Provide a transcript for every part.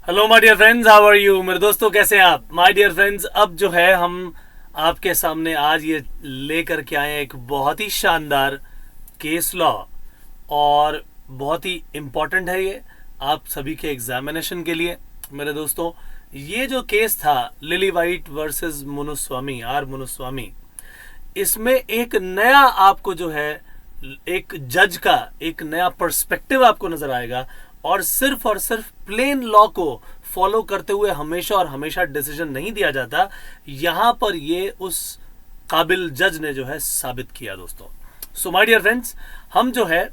Hello my dear friends, how are you. मेरे दोस्तों कैसे हैं आप। माय डियर फ्रेंड्स, अब जो है हम आपके सामने आज ये लेकर के आए हैं एक बहुत ही शानदार केस लॉ, और बहुत ही इम्पोर्टेंट है ये आप सभी के एग्जामिनेशन के लिए। मेरे दोस्तों, ये जो केस था Lily White versus Munuswamy, R Munuswamy, इसमें एक नया आपको जो है एक जज का एक नया पर्सपेक्टिव आपको नजर आएगा, और सिर्फ प्लेन लॉ को फॉलो करते हुए हमेशा और हमेशा डिसीजन नहीं दिया जाता। यहां पर ये उस काबिल जज ने जो है साबित किया दोस्तों। सो माय डियर फ्रेंड्स, हम जो है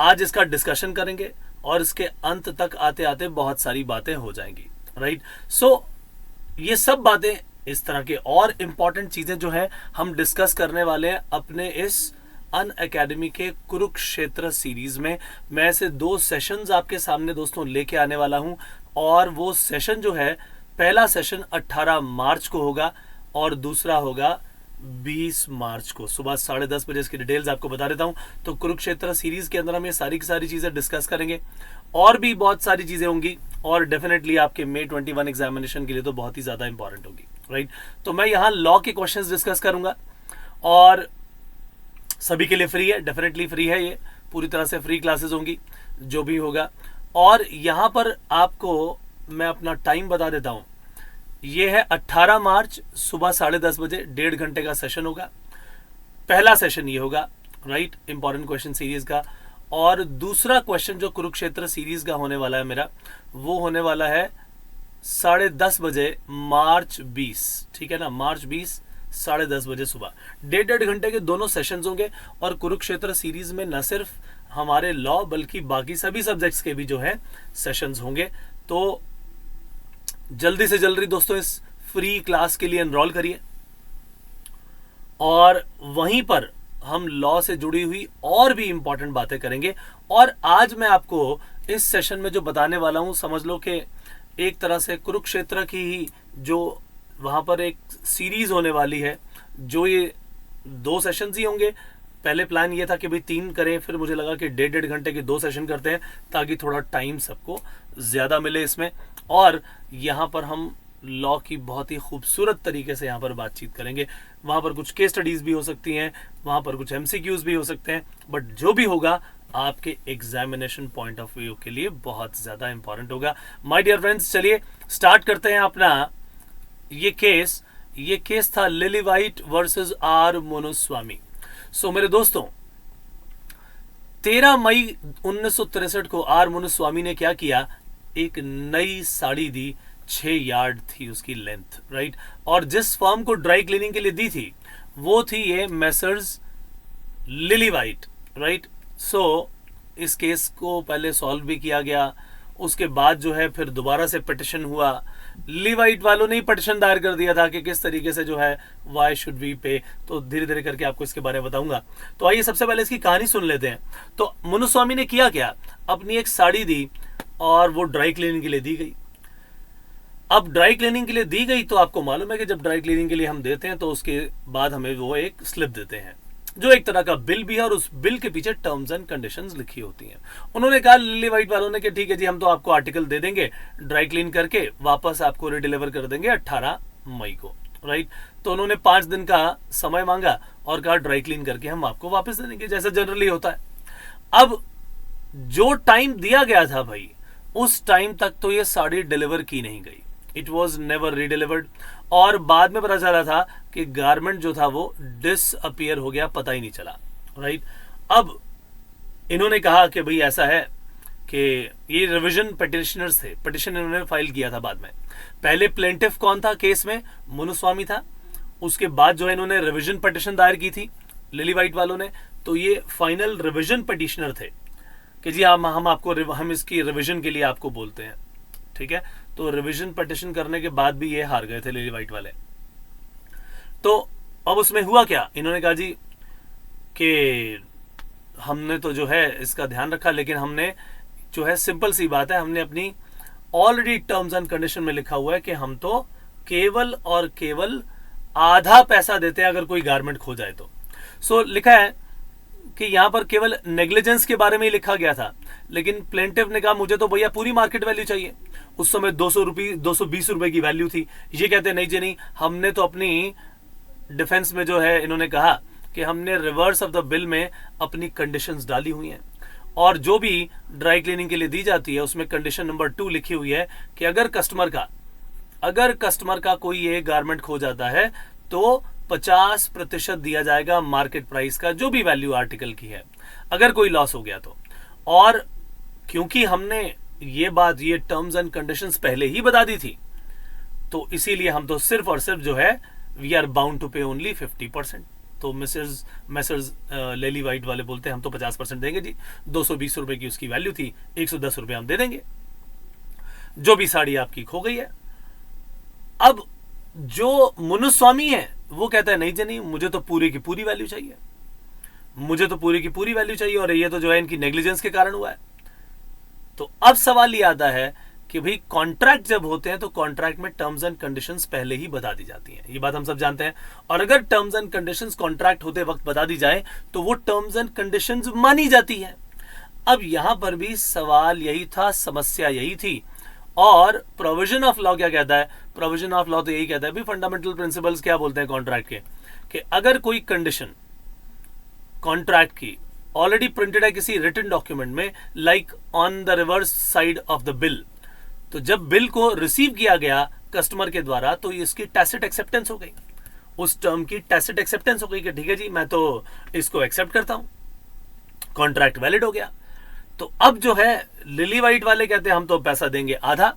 आज इसका डिस्कशन करेंगे और इसके अंत तक आते आते बहुत सारी बातें हो जाएंगी, राइट। सो ये सब बातें, इस तरह के और इंपॉर्टेंट चीजें जो है हम डिस्कस करने वाले हैं अपने इस अन अकेडमी के कुरुक्षेत्र सीरीज में। मैं ऐसे 2 सेशंस आपके सामने दोस्तों लेके आने वाला हूं, और वो सेशन जो है, पहला सेशन 18 मार्च को होगा और दूसरा होगा 20 मार्च को सुबह 10:30 बजे। इसकी डिटेल्स आपको बता देता हूं। तो कुरुक्षेत्र सीरीज के अंदर हम ये सारी की सारी चीजें डिस्कस करेंगे, और भी बहुत सारी चीजें होंगी, और डेफिनेटली आपके May 21 एग्जामिनेशन के लिए तो बहुत ही ज्यादा इंपॉर्टेंट होगी, राइट। तो मैं यहाँ लॉ के क्वेश्चंस डिस्कस करूंगा, और सभी के लिए फ्री है, डेफिनेटली फ्री है, ये पूरी तरह से फ्री क्लासेस होंगी जो भी होगा। और यहां पर आपको मैं अपना टाइम बता देता हूं। ये है 18 मार्च सुबह 10:30 बजे, 1.5 घंटे का सेशन होगा। पहला सेशन ये होगा, राइट, इंपॉर्टेंट क्वेश्चन सीरीज का। और दूसरा क्वेश्चन जो कुरुक्षेत्र सीरीज का होने वाला है मेरा, वो होने वाला है 10:30 बजे मार्च 20, ठीक है ना, मार्च 20 10:30 बजे सुबह। 1.5 घंटे के दोनों सेशंस होंगे, और कुरुक्षेत्र सीरीज में न सिर्फ हमारे लॉ बल्कि बाकी सभी सब्जेक्ट्स के भी जो है सेशंस होंगे। तो जल्दी से जल्दी दोस्तों इस फ्री क्लास के लिए एनरोल करिए, और वहीं पर हम लॉ से जुड़ी हुई और भी इंपॉर्टेंट बातें करेंगे। और आज मैं आपको इस सेशन में जो बताने वाला हूं, समझ लो कि एक तरह से कुरुक्षेत्र की ही जो वहां पर एक सीरीज होने वाली है, जो ये 2 सेशंस ही होंगे। पहले प्लान ये था कि भाई 3 करें, फिर मुझे लगा कि 1.5 घंटे के 2 सेशन करते हैं, ताकि थोड़ा टाइम सबको ज्यादा मिले इसमें। और यहाँ पर हम लॉ की बहुत ही खूबसूरत तरीके से यहाँ पर बातचीत करेंगे। वहां पर कुछ केस स्टडीज भी हो सकती हैं, वहां पर कुछ MCQs भी हो सकते हैं, बट जो भी होगा आपके एग्जामिनेशन पॉइंट ऑफ व्यू के लिए बहुत ज्यादा इंपॉर्टेंट होगा। माय डियर फ्रेंड्स, चलिए स्टार्ट करते हैं अपना ये केस था Lily White versus R Munuswamy. So मेरे दोस्तों, 13 मई 1963 को आर मुनुस्वामी ने क्या किया, एक नई साड़ी दी, 6 यार्ड थी उसकी लेंथ, राइट। और जिस फर्म को ड्राई क्लीनिंग के लिए दी थी वो थी ये मैसर्स लिली वाइट, राइट। सो इस केस को पहले सॉल्व भी किया गया, उसके बाद जो है फिर दोबारा से पिटिशन हुआ। लिली वाइट वालों ने ही पिटिशन दायर कर दिया था कि किस तरीके से जो है वाई शुड वी पे। तो धीरे धीरे करके आपको इसके बारे में बताऊंगा। तो आइए सबसे पहले इसकी कहानी सुन लेते हैं। तो मुनुस्वामी ने किया क्या, अपनी एक साड़ी दी और वो ड्राई क्लीनिंग के लिए दी गई। अब ड्राई क्लीनिंग के लिए दी गई तो आपको मालूम है कि जब ड्राई क्लीनिंग के लिए हम देते हैं तो उसके बाद हमें वो एक स्लिप देते हैं, जो एक तरह का बिल भी है, और उस बिल के पीछे टर्म्स एंड कंडीशंस लिखी होती हैं। उन्होंने कहा लिली वाइट वालों ने कि ठीक है जी, हम तो आपको आर्टिकल दे देंगे, ड्राई क्लीन करके वापस आपको रिडिलीवर कर देंगे 18 मई को, राइट। तो उन्होंने 5 दिन का समय मांगा और कहा ड्राई क्लीन करके हम आपको वापस दे देंगे, जैसा जनरली होता है। अब जो टाइम दिया गया था भाई, उस टाइम तक तो ये साड़ी डिलीवर की नहीं गई, इट वॉज नेवर रीडिलीवर्ड। और बाद में पता चला था कि गारमेंट जो था वो डिसअपियर हो गया, पता ही नहीं चला, राइट। अब इन्होंने कहा कि भाई ऐसा है कि ये रिवीजन पिटिशनर्स थे, पिटिशन इन्होंने फाइल किया था बाद में। पहले प्लेंटिफ कौन था केस में, मुनुस्वामी था। उसके बाद जो है इन्होंने रिवीजन पिटिशन दायर की थी लिली वाइट वालों ने। तो ये फाइनल रिवीजन पिटिशनर थे कि जी हम इसकी रिवीजन के लिए आपको बोलते हैं, ठीक है। तो रिवीजन पिटिशन करने के बाद भी ये हार गए थे लिली वाइट वाले। तो अब उसमें हुआ क्या, इन्होंने कहा जी कि हमने तो जो है इसका ध्यान रखा, लेकिन हमने जो है, सिंपल सी बात है, हमने अपनी ऑलरेडी टर्म्स एंड कंडीशन में लिखा हुआ है कि हम तो केवल और केवल आधा पैसा देते हैं अगर कोई गारमेंट खो जाए तो। सो लिखा है कि यहाँ पर केवल नेग्लिजेंस के बारे में ही लिखा गया था, लेकिन प्लेंटिफ ने कहा मुझे तो भैया पूरी मार्केट वैल्यू चाहिए। उस समय 220 रुपए की वैल्यू थी। ये कहते नहीं जी नहीं, हमने तो अपनी डिफेंस में जो है इन्होंने कहा कि हमने रिवर्स ऑफ द बिल में अपनी कंडीशंस डाली हुई हैं, और जो भी ड्राई क्लीनिंग के लिए दी जाती है उसमें कंडीशन नंबर 2 लिखी हुई है कि अगर कस्टमर का कोई ये गारमेंट खो जाता है तो 50% दिया जाएगा मार्केट प्राइस का, जो भी वैल्यू आर्टिकल की है, अगर कोई लॉस हो गया तो। और क्योंकि हमने ये टर्म्स एंड कंडीशंस पहले ही बता दी थी, तो इसीलिए हम तो सिर्फ और सिर्फ जो है वी आर बाउंड टू पे ओनली 50%। तो मैसर्स लेली वाइट वाले बोलते हैं हम तो 50% देंगे जी, 220 रुपए की उसकी वैल्यू थी, 110 रुपए हम दे देंगे, जो भी साड़ी आपकी खो गई है। अब जो मुनुस्वामी है वो कहता है नहीं जी नहीं, मुझे तो पूरी की पूरी वैल्यू चाहिए, और ये तो जो है इनकी नेग्लिजेंस के कारण हुआ है। तो अब सवाल ये आता है कि भाई कॉन्ट्रैक्ट जब होते हैं तो कॉन्ट्रैक्ट में टर्म्स एंड कंडीशंस पहले ही बता दी जाती हैं, ये बात हम सब जानते हैं। और अगर टर्म्स एंड कंडीशंस कॉन्ट्रैक्ट होते वक्त बता दी जाए तो वो टर्म्स एंड कंडीशंस मानी जाती है। अब यहां पर भी सवाल यही था, समस्या यही थी। और प्रोविजन ऑफ लॉ क्या कहता है? प्रोविजन ऑफ लॉ तो यही कहता है भी, फंडामेंटल प्रिंसिपल्स क्या बोलते हैं कॉन्ट्रैक्ट के, कि अगर कोई कंडीशन कॉन्ट्रैक्ट की ऑलरेडी प्रिंटेड है किसी रिटन डॉक्यूमेंट में, like on the reverse side of the bill, तो जब बिल को रिसीव किया गया कस्टमर के द्वारा तो इसकी टैसिट एक्सेप्टेंस हो गई, उस टर्म की टैसिट एक्सेप्टेंस हो गई कि ठीक है जी मैं तो इसको एक्सेप्ट करता हूं, कॉन्ट्रैक्ट वैलिड हो गया। तो अब जो है लिली वाइट वाले कहते हैं हम तो पैसा देंगे आधा,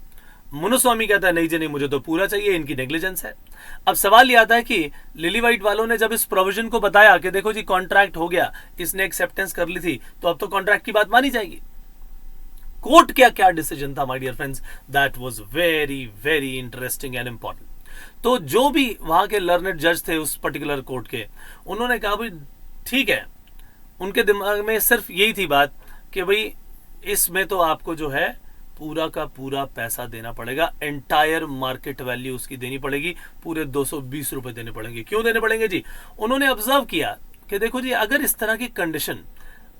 मुनुस्वामी कहता है नहीं जी नहीं, मुझे तो पूरा चाहिए, इनकी नेग्लिजेंस है। अब सवाल ये आता है कि लिली वाइट वालों ने जब इस प्रोविजन को बताया कि देखो जी कॉन्ट्रैक्ट हो गया, इसने एक्सेप्टेंस कर ली थी, तो अब तो कॉन्ट्रैक्ट की बात मानी जाएगी। कोर्ट क्या डिसीजन था my dear friends, that was very very interesting and important. तो जो भी वहां के लर्नेड जज थे उस पर्टिकुलर कोर्ट के, उन्होंने कहा भाई ठीक है, उनके दिमाग में सिर्फ यही थी बात कि भाई इसमें तो आपको जो है पूरा का पूरा पैसा देना पड़ेगा, एंटायर मार्केट वैल्यू उसकी देनी पड़ेगी, पूरे 220 रुपए देने पड़ेंगे। क्यों देने पड़ेंगे जी? उन्होंने ऑब्जर्व किया कि देखो जी अगर इस तरह की कंडीशन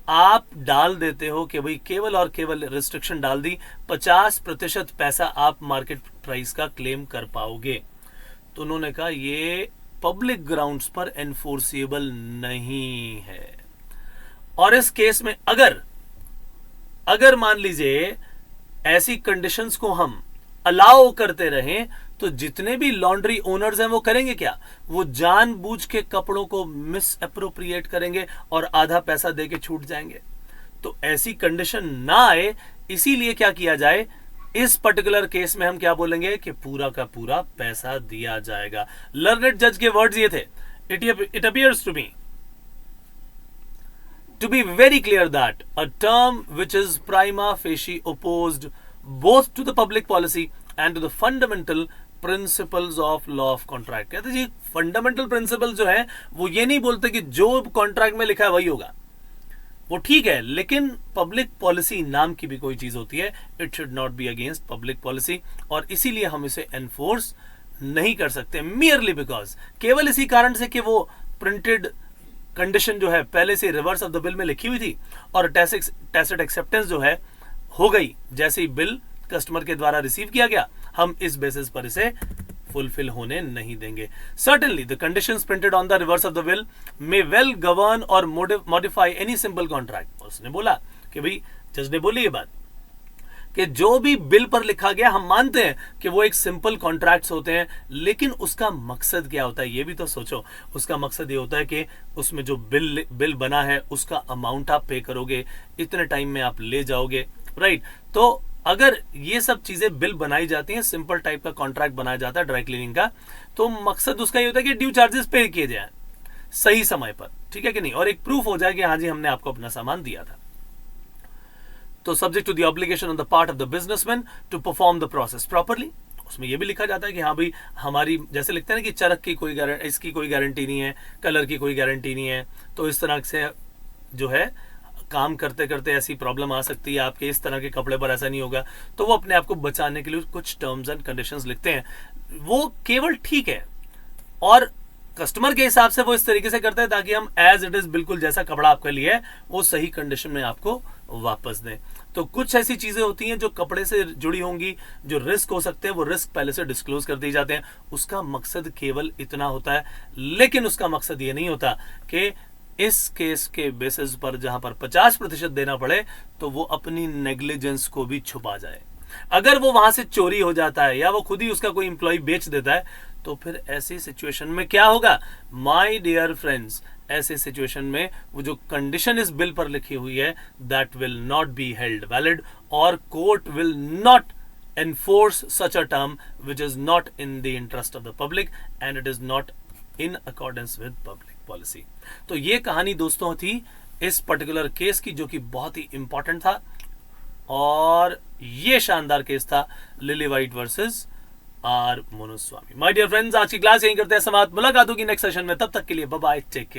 आप डाल देते हो कि भाई केवल और केवल रिस्ट्रिक्शन डाल दी, 50% पैसा आप मार्केट प्राइस का क्लेम कर पाओगे, तो उन्होंने कहा ये पब्लिक ग्राउंड्स पर एनफोर्सेबल नहीं है। और इस केस में अगर मान लीजिए ऐसी कंडीशंस को हम अलाउ करते रहें तो जितने भी लॉन्ड्री ओनर्स हैं वो करेंगे क्या? वो जानबूझ के कपड़ों को मिस अप्रोप्रिएट करेंगे और आधा पैसा देके छूट जाएंगे। तो ऐसी कंडीशन ना आए, इसीलिए क्या किया जाए, इस पर्टिकुलर केस में हम क्या बोलेंगे कि पूरा का पूरा पैसा दिया जाएगा। लर्नेड जज के वर्ड्स ये थे, it appears to be very clear that a term which is prima facie opposed both to the public policy and to the fundamental principles of law of contract। कहते जी फंडामेंटल प्रिंसिपल जो है वो ये नहीं बोलते कि जो कॉन्ट्रैक्ट में लिखा है वही होगा, वो ठीक है, लेकिन पब्लिक पॉलिसी नाम की भी कोई चीज होती है, it should not be against public policy, और इसीलिए हम इसे एनफोर्स नहीं कर सकते मियरली बिकॉज, केवल इसी कारण से कि वो प्रिंटेड कंडीशन जो है पहले से रिवर्स ऑफ द बिल में लिखी हुई थी और टैसिट एक्सेप्टेंस जो है हो गई जैसे ही बिल कस्टमर के द्वारा रिसीव किया गया, हम इस बेसिस पर इसे फुलफिल होने नहीं देंगे। Certainly the conditions printed on the reverse of the bill may well govern और मॉडिफाई एनी सिंपल कॉन्ट्रैक्ट। उसने बोला कि भाई, जज ने बोली ये बात कि जो भी बिल पर लिखा गया हम मानते हैं कि वो एक सिंपल कॉन्ट्रैक्ट्स होते हैं, लेकिन उसका मकसद क्या होता है ये भी तो सोचो। उसका मकसद ये होता है कि उसमें जो बिल बना है उसका अमाउंट आप पे करोगे, इतने टाइम में आप ले जाओगे, राइट। तो अगर ये सब चीजें बिल बनाई जाती हैं, सिंपल टाइप का कॉन्ट्रैक्ट बनाया जाता है ड्राई क्लीनिंग का, तो मकसद उसका ये होता है कि ड्यू चार्जेस पे किए जाए सही समय पर, ठीक है कि नहीं, और एक प्रूफ हो जाए कि हाँ जी हमने आपको अपना सामान दिया था। तो subject to the obligation on the part of the businessman to perform the process properly. उसमें यह भी लिखा जाता है कि हाँ भाई हमारी, जैसे लिखते हैं ना कि चरख की कोई इसकी कोई गारंटी नहीं है, कलर की कोई गारंटी नहीं है, तो इस तरह से जो है काम करते करते ऐसी प्रॉब्लम आ सकती है आपके, इस तरह के कपड़े पर ऐसा नहीं होगा, तो वो अपने आप को बचाने के लिए कुछ टर्म्स एंड कंडीशंस लिखते हैं। वो केवल ठीक है, और कस्टमर के हिसाब से वो इस तरीके से करते हैं ताकि हम एज इट इज बिल्कुल जैसा कपड़ा आपका लिए है वो सही कंडीशन में आपको वापस दें। तो कुछ ऐसी चीजें होती हैं जो कपड़े से जुड़ी होंगी, जो रिस्क हो सकते हैं, वो रिस्क पहले से डिस्क्लोज कर दिए जाते हैं। उसका मकसद केवल इतना होता है, लेकिन उसका मकसद ये नहीं होता कि इस केस के बेसिस पर जहां पर 50% देना पड़े तो वो अपनी नेग्लिजेंस को भी छुपा जाए। अगर वो वहां से चोरी हो जाता है या वो खुद ही उसका कोई इंप्लॉय बेच देता है तो फिर ऐसी सिचुएशन में क्या होगा माय डियर फ्रेंड्स, ऐसे सिचुएशन में वो जो कंडीशन इस बिल पर लिखी हुई है that will not be held valid और court will not enforce such a term which is not in the interest of the public and it is not in accordance with public policy। तो ये कहानी दोस्तों थी इस particular case की जो कि बहुत ही इंपॉर्टेंट था और ये शानदार केस था Lily White versus R Munuswamy. My dear friends, आज की क्लास यहीं करते हैं समाप्त। मुलाकात होगी नेक्स्ट सेशन में, तब तक के लिए बाय बाय, टेक केयर।